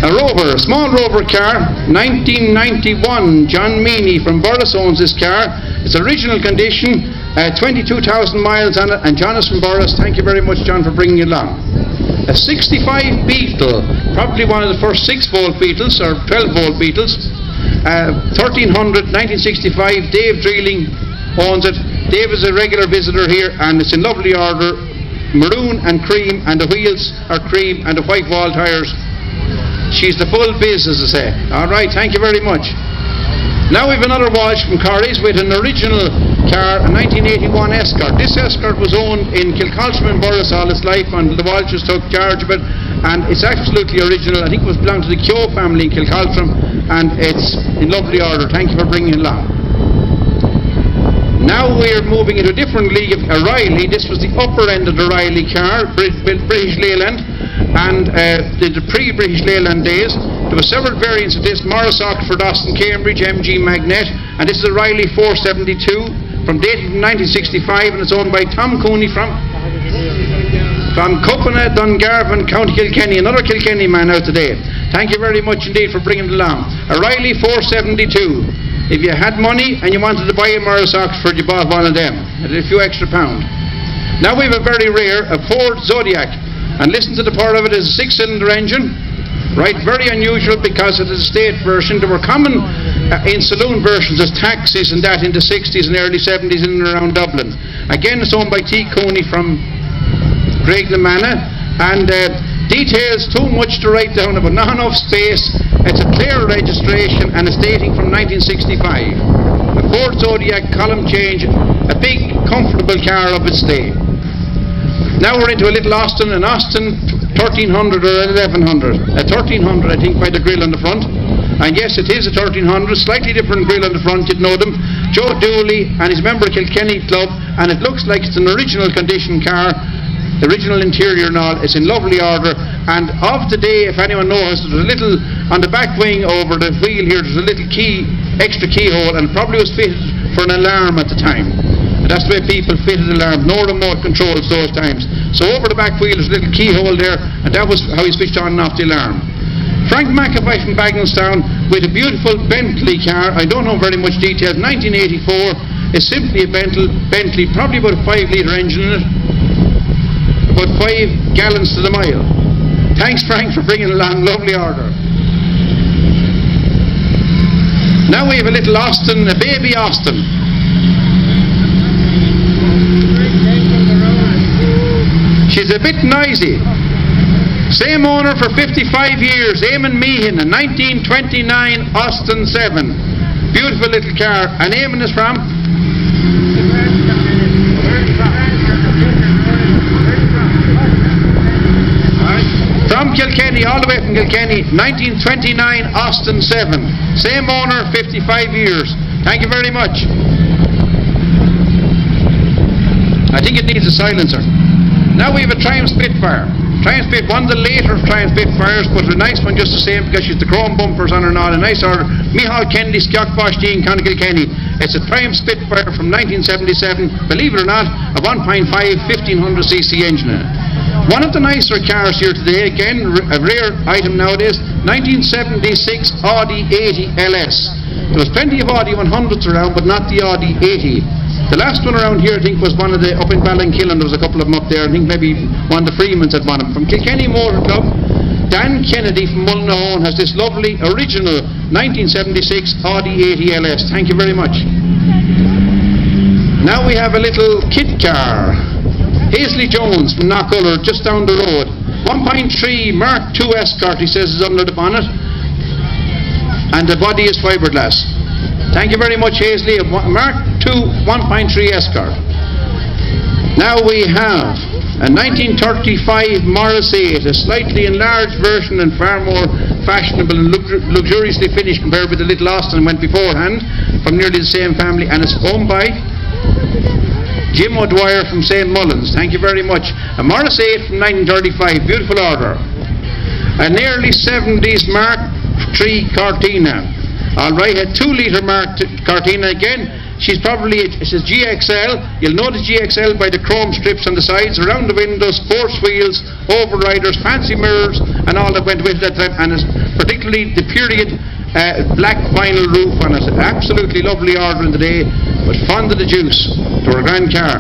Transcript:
A Rover, a small Rover car, 1991. John Meany from Borris owns this car. It's original condition, 22,000 miles on it, and John is from Borris. Thank you very much, John, for bringing it along. A 65 Beetle, probably one of the first 6-volt Beetles or 12-volt Beetles. 1300, 1965. Dave Dreeling owns it. Dave is a regular visitor here, and it's in lovely order, maroon and cream, and the wheels are cream, and the white wall tyres. She's the full biz, as I say. Alright, thank you very much. Now we have another Walsh from Corries with an original car, a 1981 Escort. This Escort was owned in Kilcolsham and Borris all its life, and the Walshes took charge of it, and it's absolutely original. I think it was belonged to the Keogh family in Kilcolsham, and it's in lovely order. Thank you for bringing it along. Now we're moving into a different league of Riley. This was the upper end of the Riley car, British Leyland, and the pre-British Leyland days. There were several variants of this: Morrissey, Oxford, Austin, Cambridge, MG, Magnet, and this is a Riley 472 from dated from 1965, and it's owned by Tom Cooney from Copenhagen, Dungarvan, County Kilkenny. Another Kilkenny man out today. Thank you very much indeed for bringing it along. A Riley 472. If you had money and you wanted to buy a Morris Oxford, you bought one of them at a few extra pound. Now we have a very rare, a Ford Zodiac, and listen to the power of it. Is a 6-cylinder engine, right? Very unusual because it is a state version. There were common in saloon versions as taxis and that in the 60s and early 70s in and around Dublin. Again, it's owned by T. Cooney from Graignamanagh, and details too much to write down, but not enough space. It's a clear registration, and it's dating from 1965. A Ford Zodiac, column change, a big comfortable car of its day. Now we're into a little Austin, an Austin 1300 or 1100. A 1300, I think, by the grille on the front. And yes, it is a 1300, slightly different grille on the front, you'd know them. Joe Dooley and his member Kilkenny Club, and it looks like it's an original condition car. The original interior and all, it's in lovely order, and of the day, if anyone knows, there's a little on the back wing over the wheel here, there's a little key, extra keyhole, and it probably was fitted for an alarm at the time. And that's the way people fitted alarms, no remote controls those times. So over the back wheel there's a little keyhole there, and that was how he switched on and off the alarm. Frank McAvoy from Bagnallstown with a beautiful Bentley car. I don't know very much detail. 1984, is simply a Bentley, probably about a 5-litre engine in it. About 5 gallons to the mile. Thanks, Frank, for bringing along lovely order. Now we have a little Austin, a baby Austin. She's a bit noisy. Same owner for 55 years, Eamon Meehan, a 1929 Austin 7. Beautiful little car. And Eamon is from? From Kilkenny, all the way from Kilkenny, 1929 Austin 7. Same owner, 55 years. Thank you very much. I think it needs a silencer. Now we have a Triumph Spitfire. Triumph Spitfire, one of the later Triumph Spitfires, but a nice one just the same because she's the chrome bumpers on her and all. A nice order. Micheál Kennedy, Skiock-Boschdine, County Kilkenny. It's a Triumph Spitfire from 1977. Believe it or not, a 1.5 1500cc engine in it. One of the nicer cars here today, again a rare item nowadays, 1976 Audi 80 LS. There was plenty of Audi 100s around, but not the Audi 80. The last one around here, I think, was one of the, up in Ballinkillen, there was a couple of them up there. I think maybe one of the Freemans had one of them. From Kilkenny Motor Club, Dan Kennedy from Mullinahone has this lovely original 1976 Audi 80 LS. Thank you very much. Now we have a little kit car. Paisley Jones from Knockuller, just down the road. 1.3 Mark II Escort, he says, is under the bonnet, and the body is fiberglass. Thank you very much, Paisley. Mark II 1.3 Escort. Now we have a 1935 Morrissey, a slightly enlarged version and far more fashionable and luxuriously finished compared with the little Austin went beforehand, from nearly the same family, and it's owned by Jim O'Dwyer from St. Mullins. Thank you very much. A Morris 8 from 1935, beautiful order. A nearly 70s Mark III Cortina. Alright, a 2-litre Mark Cortina again. She's probably, it says GXL. You'll know the GXL by the chrome strips on the sides, around the windows, sports wheels, overriders, fancy mirrors, and all that went with that time. And it's particularly the period black vinyl roof on it. Absolutely lovely order in the day, but fond of the juice. To our grand car.